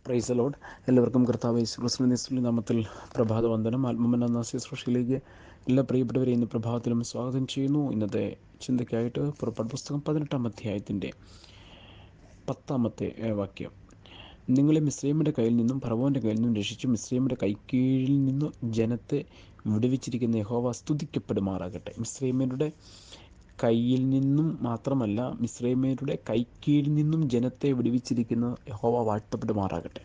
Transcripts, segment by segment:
Praise the Lord. എല്ലാവർക്കും കർത്താവ് യേശു ക്രിസ്തുവിന്റെ നാമത്തിൽ പ്രഭാത വന്ദനം. ആത്മമന്ന ശുശ്രൂഷയിലേക്ക് എല്ലാ പ്രിയപ്പെട്ടവരെയും ഇന്ന് പ്രഭാതത്തിലും സ്വാഗതം ചെയ്യുന്നു. ഇന്നത്തെ ചിന്തയ്ക്കായിട്ട് പുറപ്പാട് പുസ്തകം 18-ാം അധ്യായത്തിൻ്റെ 10-ാമത്തെ വാക്യം. നിങ്ങളെ മിസ്രയീമിൻ്റെ കയ്യിൽ നിന്നും ഫറവോൻ്റെ കയ്യിൽ നിന്നും രക്ഷിച്ചു മിസ്രയീമിൻ്റെ കൈക്കീഴിൽ നിന്നും ജനത്തെ വിടുവിച്ചിരിക്കുന്ന യഹോവ സ്തുതിക്കപ്പെടുമാറാകട്ടെ. മിസ്രയീമ്യരുടെ കയ്യിൽ നിന്നും മാത്രമല്ല, മിസ്രയീമ്യരുടെ കൈക്കീഴിൽ നിന്നും ജനത്തെ വിടുവിച്ചിരിക്കുന്ന യഹോവ വാഴ്ത്തപ്പെടുമാറാകട്ടെ.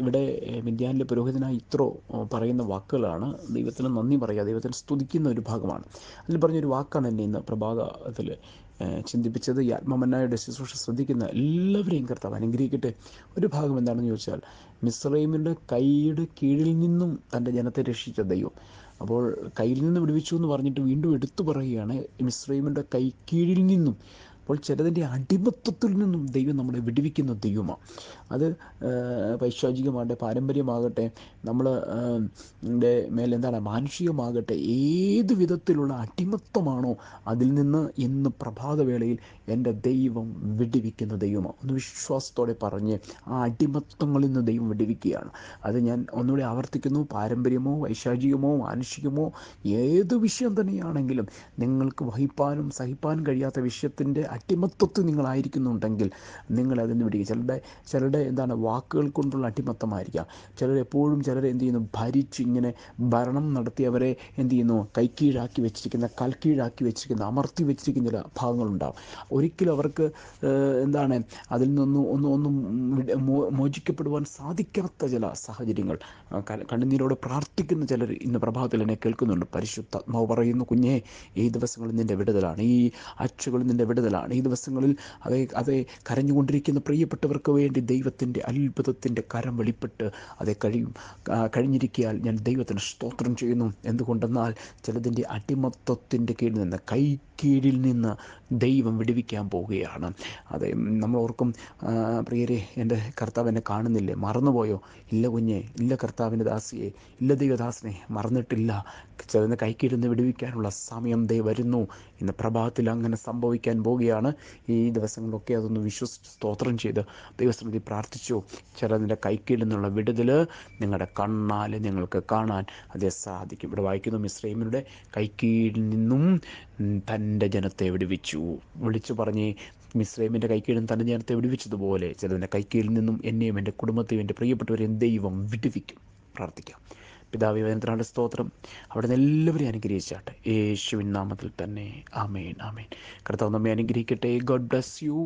ഇവിടെ മിദ്യാനിലെ പുരോഹിതനായ യിത്രോ പറയുന്ന വാക്കുകളാണ്. ദൈവത്തിന് നന്ദി പറയുക, ദൈവത്തിന് സ്തുതിക്കുന്ന ഒരു ഭാഗമാണ്. അതിൽ പറഞ്ഞൊരു വാക്കാണ് എന്നെ ഇന്ന് പ്രഭാതത്തിൽ ചിന്തിപ്പിച്ചത്. ഈ ആത്മമന്നായുടെ ശുശ്രൂഷ ശ്രദ്ധിക്കുന്ന എല്ലാവരെയും കർത്താവ് അനുഗ്രഹിക്കട്ടെ. ഒരു ഭാഗം എന്താണെന്ന് ചോദിച്ചാൽ, മിസ്രയീമിൻ്റെ കൈയുടെ കീഴിൽ നിന്നും തൻ്റെ ജനത്തെ രക്ഷിച്ച ദൈവം. അപ്പോൾ കയ്യിൽ നിന്ന് വിടുവിച്ചു എന്ന് പറഞ്ഞിട്ട് വീണ്ടും എടുത്തു പറയുകയാണ്, മിസ്രയീമിൻ്റെ കൈക്കീഴിൽ നിന്നും. അപ്പോൾ ചിലതിൻ്റെ അടിമത്തത്തിൽ നിന്നും ദൈവം നമ്മളെ വിടുവിക്കുന്ന ദൈവമാണ്. അത് പൈശാചികമാകട്ടെ, പാരമ്പര്യമാകട്ടെ, നമ്മൾ മേലെന്താണ് മാനുഷികമാകട്ടെ, ഏത് വിധത്തിലുള്ള അടിമത്തമാണോ അതിൽ നിന്ന് ഇന്ന് പ്രഭാതവേളയിൽ എൻ്റെ ദൈവം വിടുവിക്കുന്ന ദൈവമാണ്. ഒന്ന് വിശ്വാസത്തോടെ പറഞ്ഞ് ആ അടിമത്തങ്ങളിൽ നിന്ന് ദൈവം വിടുവിക്കുകയാണ്. അത് ഞാൻ ഒന്നുകൂടി ആവർത്തിക്കുന്നു. പാരമ്പര്യമോ വൈശാചികമോ മാനുഷികമോ ഏത് വിഷയം തന്നെയാണെങ്കിലും നിങ്ങൾക്ക് വഹിപ്പാനും സഹിപ്പാനും കഴിയാത്ത വിഷയത്തിൻ്റെ അടിമത്തത്തിൽ നിങ്ങളായിരിക്കുന്നുണ്ടെങ്കിൽ നിങ്ങളതിന് വിടുക. ചിലരുടെ വാക്കുകൾ കൊണ്ടുള്ള അടിമത്തമായിരിക്കാം. ചിലരെപ്പോഴും എന്ത് ചെയ്യുന്നു, ഭരിച്ച് ഇങ്ങനെ ഭരണം നടത്തി അവരെ എന്ത് ചെയ്യുന്നു, കൈക്കീഴാക്കി വെച്ചിരിക്കുന്ന, കൽക്കീഴാക്കി വെച്ചിരിക്കുന്ന, അമർത്തി വെച്ചിരിക്കുന്ന ചില ഭാഗങ്ങളുണ്ടാവും. ഒരിക്കലും അവർക്ക് അതിൽ നിന്നൊന്നും മോചിക്കപ്പെടുവാൻ സാധിക്കാത്ത ചില സാഹചര്യങ്ങൾ, കണ്ണുനീരോടെ പ്രാർത്ഥിക്കുന്ന ചിലർ ഇന്ന് പ്രഭാതത്തിൽ എന്നെ കേൾക്കുന്നുണ്ട്. പരിശുദ്ധാത്മാവ് പറയുന്നു, കുഞ്ഞേ, ഈ ദിവസങ്ങളിൽ നിൻ്റെ വിടുതലാണ്, ഈ ആഴ്ചകളിൽ നിൻ്റെ വിടുതലാണ്. ഈ ദിവസങ്ങളിൽ അതേ കരഞ്ഞുകൊണ്ടിരിക്കുന്ന പ്രിയപ്പെട്ടവർക്ക് വേണ്ടി ദൈവത്തിൻ്റെ അത്ഭുതത്തിൻ്റെ കരം വെളിപ്പെട്ട് കഴിഞ്ഞിരിക്കാൻ ഞാൻ ദൈവത്തിന് സ്തോത്രം ചെയ്യുന്നു. എന്തുകൊണ്ടെന്നാൽ ചിലതിൻ്റെ അടിമത്തത്തിൻ്റെ കീഴിൽ നിന്ന്, കൈക്കീഴിൽ നിന്ന് ദൈവം വിടുവിക്കാൻ പോവുകയാണ്. അതെ, നമ്മൾ ഓർക്കും, പ്രിയരെ, എൻ്റെ കർത്താവ് എന്നെ കാണുന്നില്ലേ, മറന്നുപോയോ? ഇല്ല കുഞ്ഞെ, ഇല്ല കർത്താവിൻ്റെ ദാസിയെ, ഇല്ല ദൈവദാസനെ, മറന്നിട്ടില്ല. ചിലതിൻ്റെ കൈക്കീഴിൽ നിന്ന് വിടുവിക്കാനുള്ള സമയം വരുന്നു. ഇന്ന് പ്രഭാതത്തിൽ അങ്ങനെ സംഭവിക്കാൻ പോവുകയാണ്. ഈ ദിവസങ്ങളിലൊക്കെ അതൊന്ന് വിശ്വസിച്ച് സ്തോത്രം ചെയ്ത് ദൈവസന്നിധി പ്രാർത്ഥിച്ചു. ചിലതിൻ്റെ കൈക്കീഴിൽ നിന്നുള്ള വിടുതൽ നിങ്ങളുടെ കണ്ണാൽ നിങ്ങൾക്ക് കാണാൻ അതേ സാധിക്കും. ഇവിടെ വായിക്കുന്നു, മിസ്രയീമ്യരുടെ കൈക്കീഴിൽ നിന്നും തൻ്റെ ജനത്തെ വിടുവിച്ചു. വിളിച്ചു പറഞ്ഞ്, മിസ്രയീമിൻ്റെ കൈക്കീഴിൽ തൻ്റെ ജനത്തെ വിടുവിച്ചതുപോലെ ചിലതിൻ്റെ കൈക്കീഴിൽ നിന്നും എന്നെയും എൻ്റെ കുടുംബത്തെയും എൻ്റെ പ്രിയപ്പെട്ടവരെയും ദൈവം വിടുവിക്കും. പ്രാർത്ഥിക്കാം. പിതാവേ, വചനത്തിനാണ് സ്തോത്രം. അവിടെ നിന്ന് എല്ലാവരെയും അനുഗ്രഹിച്ചാട്ടെ, യേശുവിൻ നാമത്തിൽ തന്നെ. ആമേൻ, ആമേൻ. കർത്താവ് നമ്മെ അനുഗ്രഹിക്കട്ടെ. God bless you.